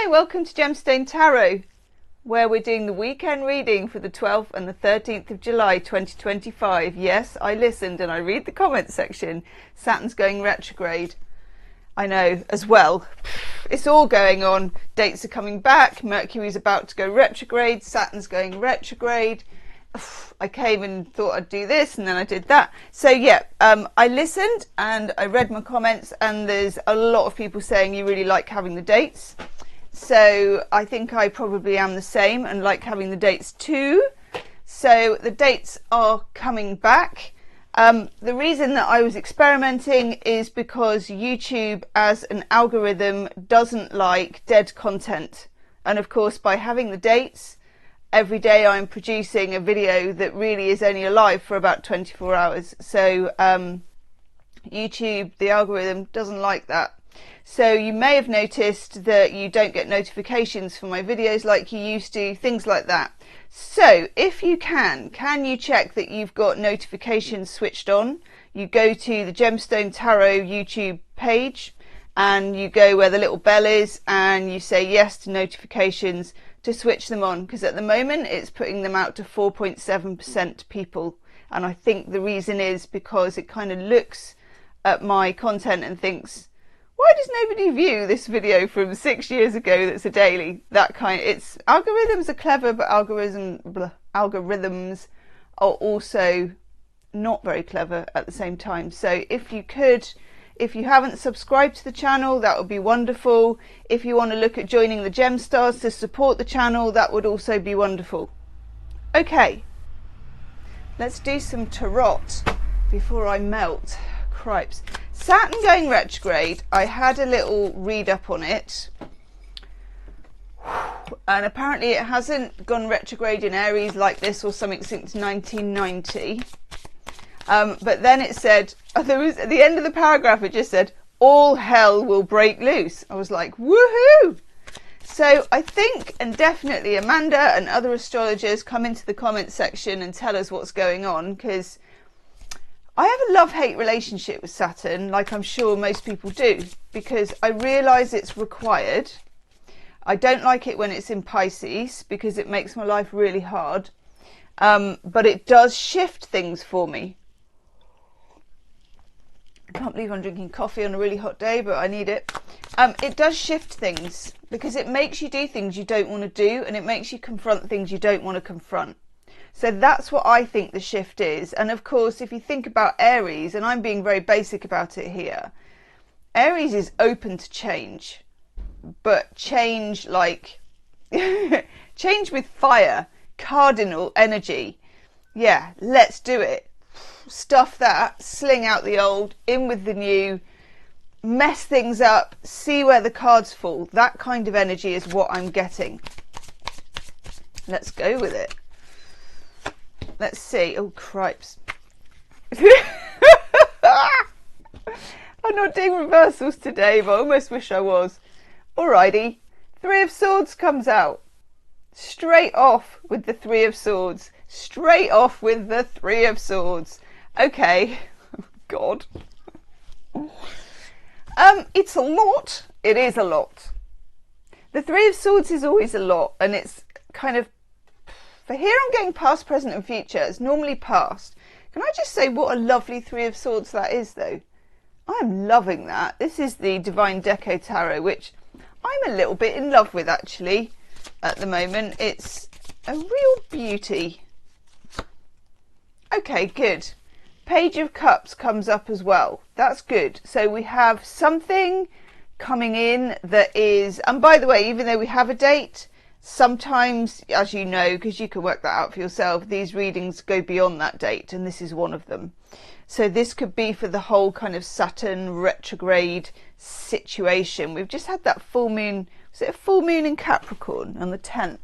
Hi, welcome to Gemstone Tarot, where we're doing the weekend reading for the 12th and the 13th of July 2025. Yes, I listened and I read the comments section. Saturn's going retrograde. I know, as well. It's all going on. Dates are coming back. Mercury's about to go retrograde. Saturn's going retrograde. I came and thought I'd do this and then I did that. So yeah, I listened and I read my comments, and there's a lot of people saying you really like having the dates. So I think I probably am the same and like having the dates too. So the dates are coming back. The reason that I was experimenting is because YouTube as an algorithm doesn't like dead content. And of course, by having the dates, every day I'm producing a video that really is only alive for about 24 hours. So YouTube, the algorithm, doesn't like that. So you may have noticed that you don't get notifications for my videos like you used to, things like that. So if you can you check that you've got notifications switched on? You go to the Gemstone Tarot YouTube page and you go where the little bell is and you say yes to notifications to switch them on, because at the moment it's putting them out to 4.7% people. And I think the reason is because it kind of looks at my content and thinks, why does nobody view this video from 6 years ago that's a daily? That kind of, it's, algorithms are clever, but algorithms are also not very clever at the same time. So if you could, if you haven't subscribed to the channel, that would be wonderful. If you want to look at joining the Gemstars to support the channel, that would also be wonderful. Okay, let's do some tarot before I melt. Cripes. Saturn going retrograde, I had a little read up on it, and apparently it hasn't gone retrograde in Aries like this or something since 1990. But then it said, there was, at the end of the paragraph it just said, all hell will break loose. I was like, woohoo! So I think, and definitely Amanda and other astrologers, come into the comments section and tell us what's going on, because I have a love-hate relationship with Saturn, like I'm sure most people do, because I realise it's required. I don't like it when it's in Pisces because it makes my life really hard, but it does shift things for me. I can't believe I'm drinking coffee on a really hot day, but I need it. It does shift things because it makes you do things you don't want to do, and it makes you confront things you don't want to confront. So that's what I think the shift is. And of course, if you think about Aries, and I'm being very basic about it here, Aries is open to change, but change like, change with fire, cardinal energy. Yeah, let's do it. Stuff that, sling out the old, in with the new, mess things up, see where the cards fall. That kind of energy is what I'm getting. Let's go with it. Let's see. Oh, cripes. I'm not doing reversals today, but I almost wish I was. Alrighty. Three of Swords comes out. Straight off with the Three of Swords. Straight off with the Three of Swords. Okay. God. It's a lot. It is a lot. The Three of Swords is always a lot, and it's kind of, for here I'm going past, present and future. It's normally past. Can I just say what a lovely Three of Swords that is, though? I'm loving that. This is the Divine Deco Tarot, which I'm a little bit in love with, actually, at the moment. It's a real beauty. Okay, good. Page of Cups comes up as well. That's good. So we have something coming in that is, and by the way, even though we have a date, sometimes, as you know, because you can work that out for yourself, these readings go beyond that date, and this is one of them. So this could be for the whole kind of Saturn retrograde situation. We've just had that full moon. Was it a full moon in Capricorn on the 10th?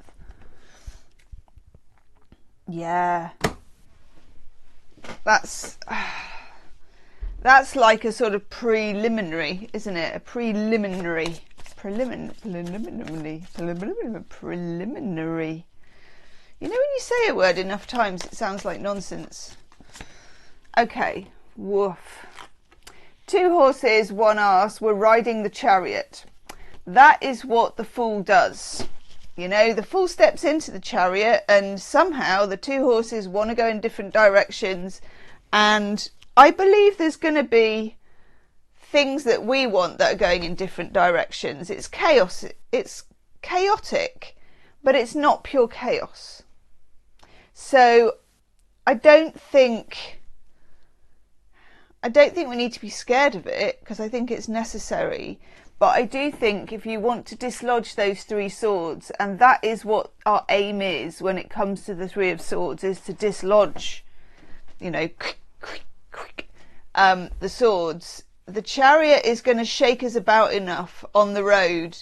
Yeah. That's like a sort of preliminary, isn't it? A preliminary. Preliminary. You know, when you say a word enough times, it sounds like nonsense. Okay, woof. Two horses, one ass were riding the chariot. That is what the Fool does. You know, the Fool steps into the chariot and somehow the two horses want to go in different directions. And I believe there's going to be things that we want that are going in different directions. It's chaos. It's chaotic, but it's not pure chaos. So I don't think we need to be scared of it, because I think it's necessary. But I do think if you want to dislodge those three swords, and that is what our aim is when it comes to the Three of Swords, is to dislodge, you know, the swords. The chariot is going to shake us about enough on the road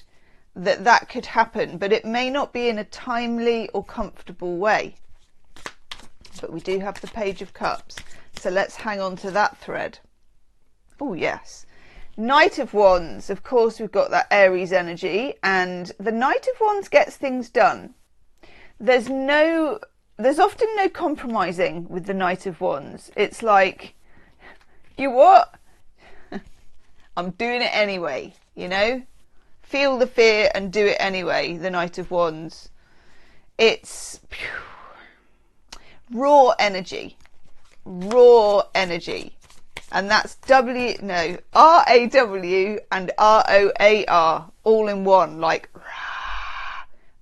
that that could happen, but it may not be in a timely or comfortable way. But we do have the Page of Cups, so let's hang on to that thread. Oh yes. Knight of Wands, of course we've got that Aries energy, and the Knight of Wands gets things done. There's often no compromising with the Knight of Wands. It's like, you what? I'm doing it anyway, you know? Feel the fear and do it anyway, the Knight of Wands. It's raw energy. Raw energy. And that's R-A-W and R-O-A-R all in one, like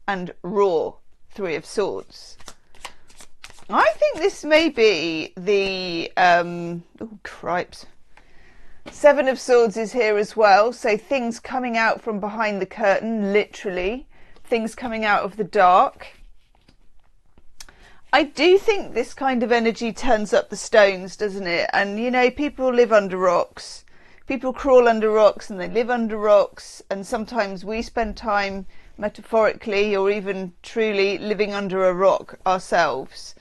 and raw. Three of Swords. I think this may be the oh cripes. Seven of Swords is here as well, so things coming out from behind the curtain, literally. Things coming out of the dark. I do think this kind of energy turns up the stones, doesn't it? And, you know, people live under rocks. People crawl under rocks and they live under rocks. And sometimes we spend time, metaphorically or even truly, living under a rock ourselves.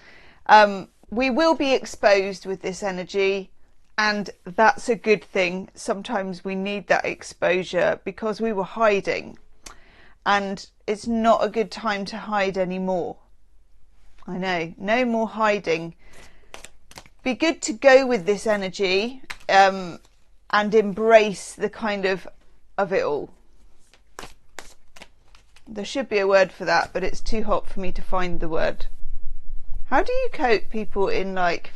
We will be exposed with this energy. And that's a good thing. Sometimes we need that exposure because we were hiding. And it's not a good time to hide anymore. I know, no more hiding. Be good to go with this energy and embrace the kind of it all. There should be a word for that, but it's too hot for me to find the word. How do you cope people in like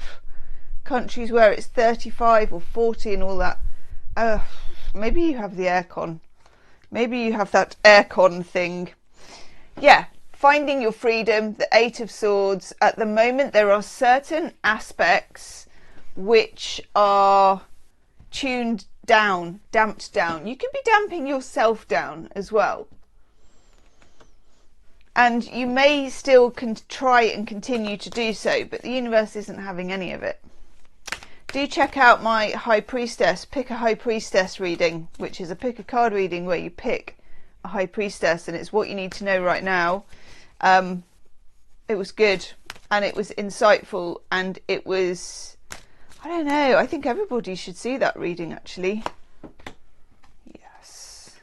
countries where it's 35 or 40 and all that? Maybe you have the aircon. Maybe you have that aircon thing. Yeah. Finding your freedom, the Eight of Swords. At the moment, there are certain aspects which are tuned down, damped down. You can be damping yourself down as well. And you may still try and continue to do so, but the universe isn't having any of it. Do check out my High Priestess, Pick a High Priestess reading, which is a pick a card reading where you pick a High Priestess, and it's what you need to know right now. It was good and it was insightful and it was, I don't know, I think everybody should see that reading actually. Yes.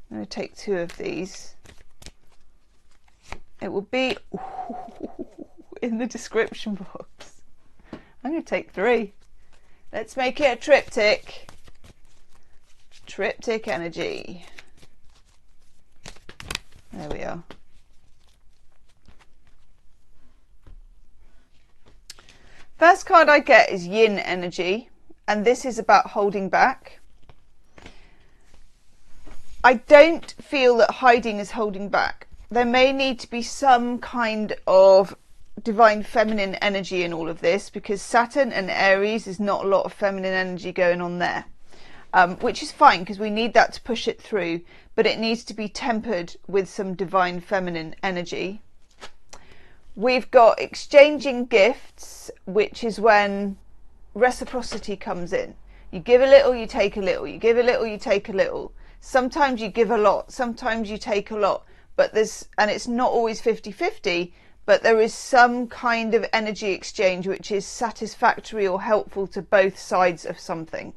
I'm going to take two of these. It will be in the description box. I'm going to take three. Let's make it a triptych. Triptych energy. There we are. First card I get is Yin energy, and this is about holding back. I don't feel that hiding is holding back. There may need to be some kind of divine feminine energy in all of this, because Saturn and Aries is not a lot of feminine energy going on there, which is fine because we need that to push it through, but it needs to be tempered with some divine feminine energy. We've got exchanging gifts, which is when reciprocity comes in. You give a little, you take a little. You give a little, you take a little. Sometimes you give a lot, sometimes you take a lot. But and it's not always 50-50, but there is some kind of energy exchange which is satisfactory or helpful to both sides of something.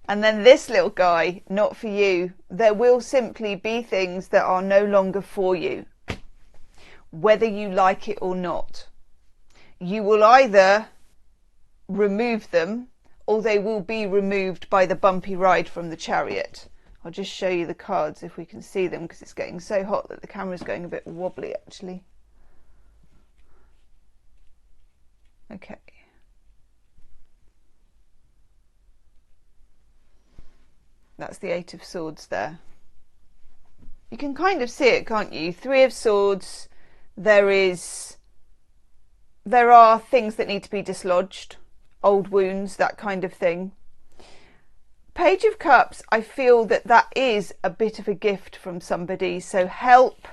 And then this little guy, not for you. There will simply be things that are no longer for you, whether you like it or not. You will either remove them or they will be removed by the bumpy ride from the chariot. I'll just show you the cards if we can see them, because it's getting so hot that the camera's going a bit wobbly actually. Okay. That's the Eight of Swords there. You can kind of see it, can't you? Three of Swords. There are things that need to be dislodged, old wounds, that kind of thing. Page of Cups, I feel that that is a bit of a gift from somebody. So help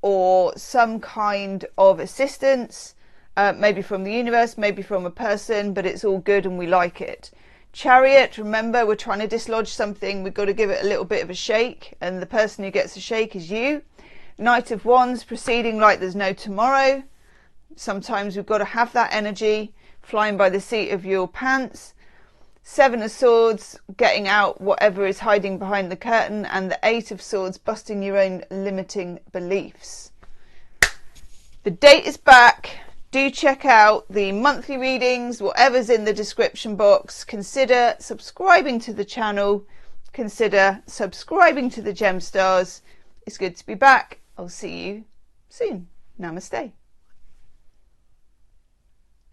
or some kind of assistance, maybe from the universe, maybe from a person, but it's all good and we like it. Chariot, remember, we're trying to dislodge something. We've got to give it a little bit of a shake, and the person who gets a shake is you. Knight of Wands, proceeding like there's no tomorrow. Sometimes we've got to have that energy, flying by the seat of your pants. Seven of Swords, getting out whatever is hiding behind the curtain. And the Eight of Swords, busting your own limiting beliefs. The date is back. Do check out the monthly readings, whatever's in the description box. Consider subscribing to the channel. Consider subscribing to the Gemstars. It's good to be back. I'll see you soon. Namaste.